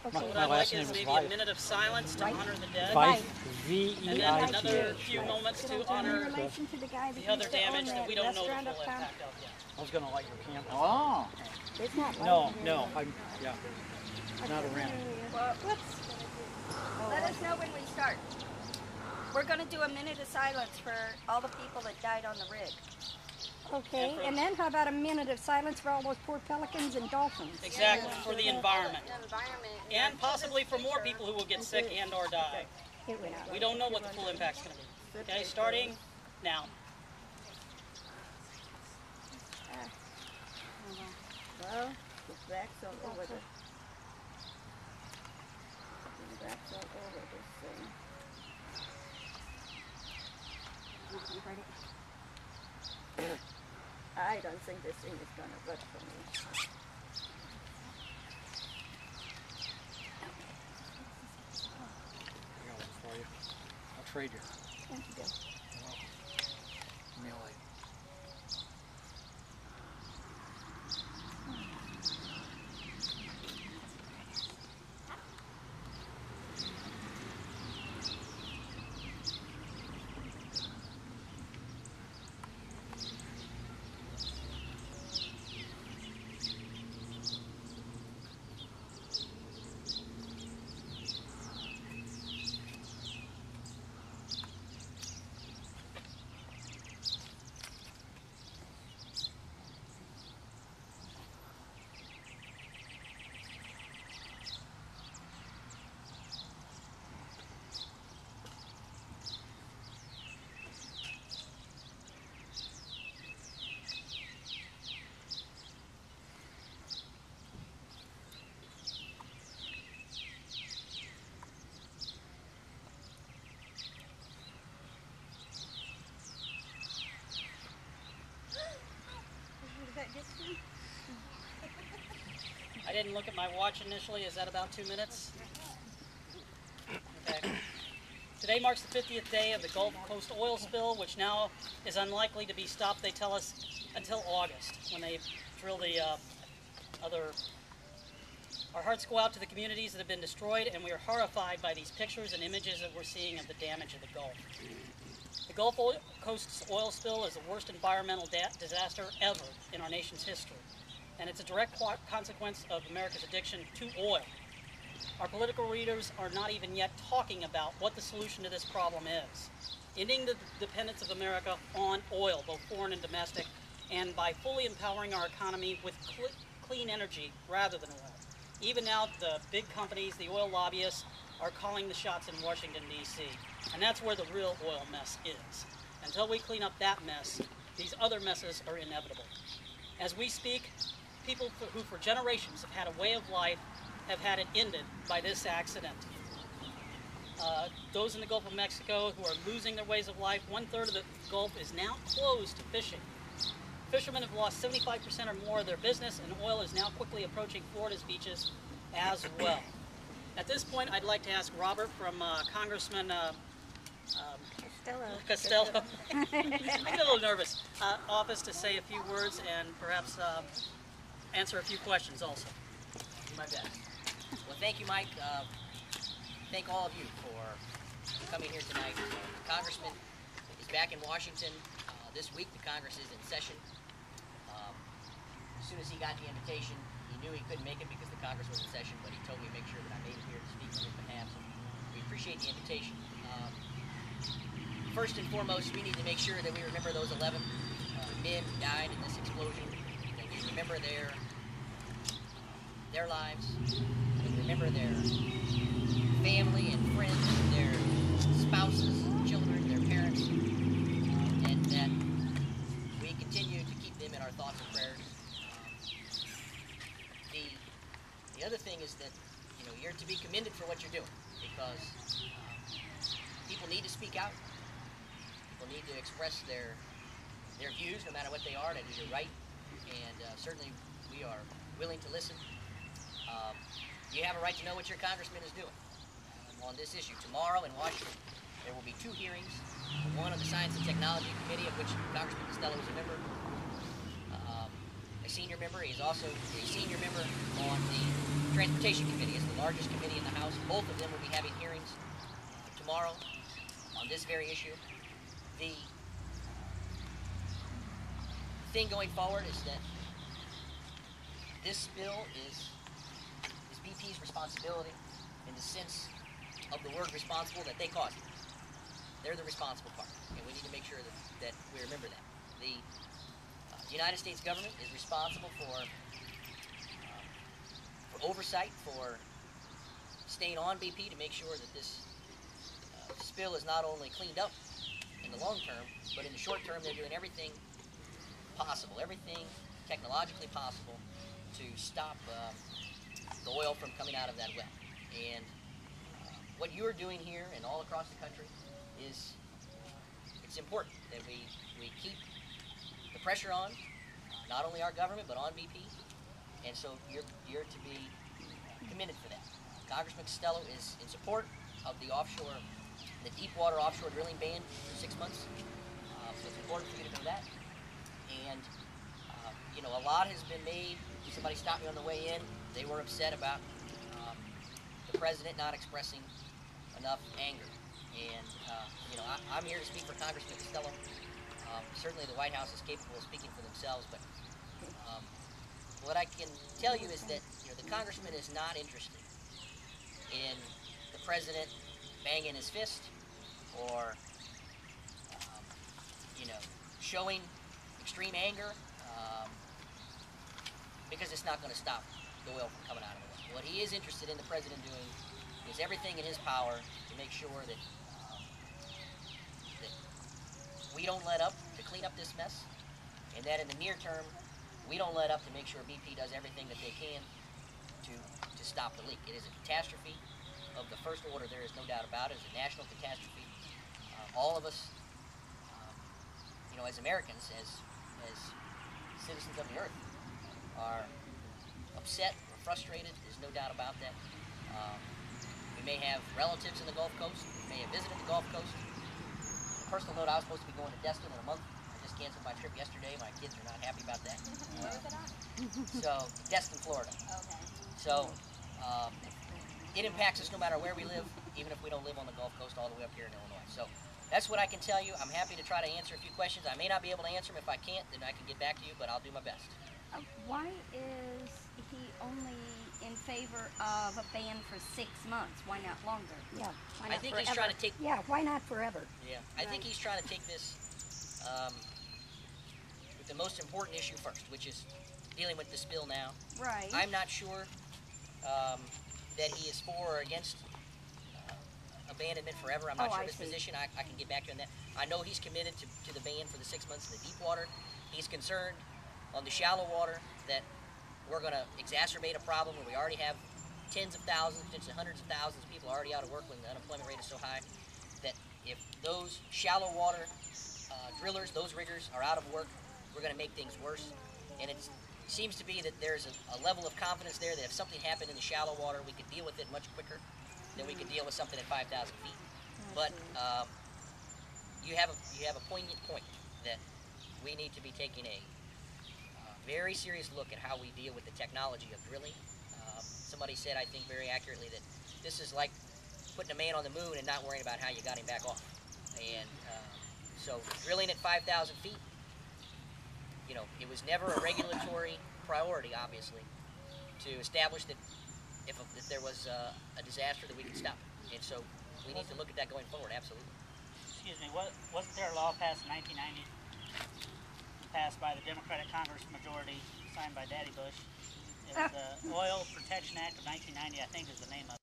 Okay. What I'd like is maybe a minute of silence to honor the dead. Veith. And then another few moments to honor the other damage that we don't know the full impact of yet. I was going to light your candle. Oh. It's not No, yeah. Not around. Well, let us know when we start. We're going to do a minute of silence for all the people that died on the rig. Okay, and then how about a minute of silence for all those poor pelicans and dolphins? Exactly, for the environment. And possibly for more people who will get sick and or die. We don't know what the full impact's going to be. Okay, starting now. Well, the back's all over the back's all over this thing. I don't think this thing is going to work for me. I got one for you. I'll trade you. Thank you. Give me a light. I didn't look at my watch initially. Is that about 2 minutes? Okay. Today marks the 50th day of the Gulf Coast oil spill, which now is unlikely to be stopped, they tell us, until August, when they drill the other. Our hearts go out to the communities that have been destroyed, and we are horrified by these pictures and images that we're seeing of the damage of the Gulf. The Gulf Coast's oil spill is the worst environmental disaster ever in our nation's history, and it's a direct consequence of America's addiction to oil. Our political leaders are not even yet talking about what the solution to this problem is. Ending the dependence of America on oil, both foreign and domestic, and by fully empowering our economy with clean energy rather than oil. Even now, the big companies, the oil lobbyists, are calling the shots in Washington, D.C. And that's where the real oil mess is. Until we clean up that mess, these other messes are inevitable. As we speak, people who for generations have had a way of life have had it ended by this accident. Those in the Gulf of Mexico who are losing their ways of life, 1/3 of the Gulf is now closed to fishing. Fishermen have lost 75% or more of their business, and oil is now quickly approaching Florida's beaches as well. At this point, I'd like to ask Robert from Congressman Costello. I get a little nervous. Office to say a few words and perhaps answer a few questions also. Do my best. Well, thank you, Mike. Thank all of you for coming here tonight. The Congressman is back in Washington this week. The Congress is in session. As soon as he got the invitation, he knew he couldn't make it because the Congress was in session, but he told me to make sure that I made it here to speak on his behalf. So we appreciate the invitation. First and foremost, we need to make sure that we remember those 11 men who died in this explosion, that we remember their lives, that we remember their family and friends, their spouses, children, their parents, and that we continue to keep them in our thoughts and prayers. The other thing is that, you know, you're to be commended for what you're doing, because people need to speak out. People need to express their views, no matter what they are. That is your right, and certainly we are willing to listen. You have a right to know what your congressman is doing on this issue. Tomorrow in Washington, there will be 2 hearings. One of the Science and Technology Committee, of which Congressman Costello is a member. A senior member. He's also a senior member on the Transportation Committee is the largest committee in the House. Both of them will be having hearings tomorrow on this very issue. The thing going forward is that this bill is BP's responsibility in the sense of the word responsible, that they caused it. They're the responsible part, and we need to make sure that we remember that. The United States government is responsible for oversight, for staying on BP to make sure that this spill is not only cleaned up in the long term, but in the short term they're doing everything possible, everything technologically possible to stop the oil from coming out of that well. And what you're doing here and all across the country is, it's important that we keep the pressure on, not only our government, but on BP. And so you're to be commended for that. Congressman Costello is in support of the deep water offshore drilling ban for 6 months. So it's important for you to know that. And you know, a lot has been made. Somebody stopped me on the way in. They were upset about the president not expressing enough anger. And you know, I'm here to speak for Congressman Costello. Certainly the White House is capable of speaking for themselves, but what I can tell you is that, you know, the congressman is not interested in the president banging his fist or you know, showing extreme anger, because it's not going to stop the oil from coming out of the well. What he is interested in the president doing is everything in his power to make sure that that we don't let up to clean up this mess, and that in the near term we don't let up to make sure BP does everything that they can to stop the leak. It is a catastrophe of the first order. There is no doubt about it. It's a national catastrophe. All of us, you know, as Americans, as citizens of the earth, are upset, we're frustrated. There's no doubt about that. We may have relatives in the Gulf Coast. We may have visited the Gulf Coast. On a personal note, I was supposed to be going to Destin in a month. I just canceled my trip yesterday. My kids are not happy about that. Where is it at? So, Destin, Florida. Okay. So, it impacts us no matter where we live, even if we don't live on the Gulf Coast all the way up here in Illinois. So, that's what I can tell you. I'm happy to try to answer a few questions. I may not be able to answer them. If I can't, then I can get back to you, but I'll do my best. Why is he only in favor of a ban for 6 months? Why not longer? Yeah. Why I not think forever? he's trying to take... Yeah, why not forever? Yeah, I think he's trying to take this with the most important issue first, which is dealing with the spill now. Right. I'm not sure that he is for or against abandonment forever. I'm not sure of his position. I can get back to you on that. I know he's committed to the ban for the 6 months in the deep water. He's concerned on the shallow water that we're going to exacerbate a problem where we already have tens of thousands, potentially hundreds of thousands of people already out of work when the unemployment rate is so high, that if those shallow water drillers, those riggers are out of work, we're going to make things worse. And it seems to be that there's a level of confidence there that if something happened in the shallow water, we could deal with it much quicker than we could deal with something at 5,000 feet. But you have a poignant point that we need to be taking a very serious look at how we deal with the technology of drilling. Somebody said, I think very accurately, that this is like putting a man on the moon and not worrying about how you got him back off. And so drilling at 5,000 feet, you know, it was never a regulatory priority, obviously, to establish that if there was a disaster that we could stop it. And so we need to look at that going forward, absolutely. Excuse me, wasn't there a law passed in 1990, passed by the Democratic Congress majority, signed by Daddy Bush? It was the Oil Protection Act of 1990, I think is the name of it.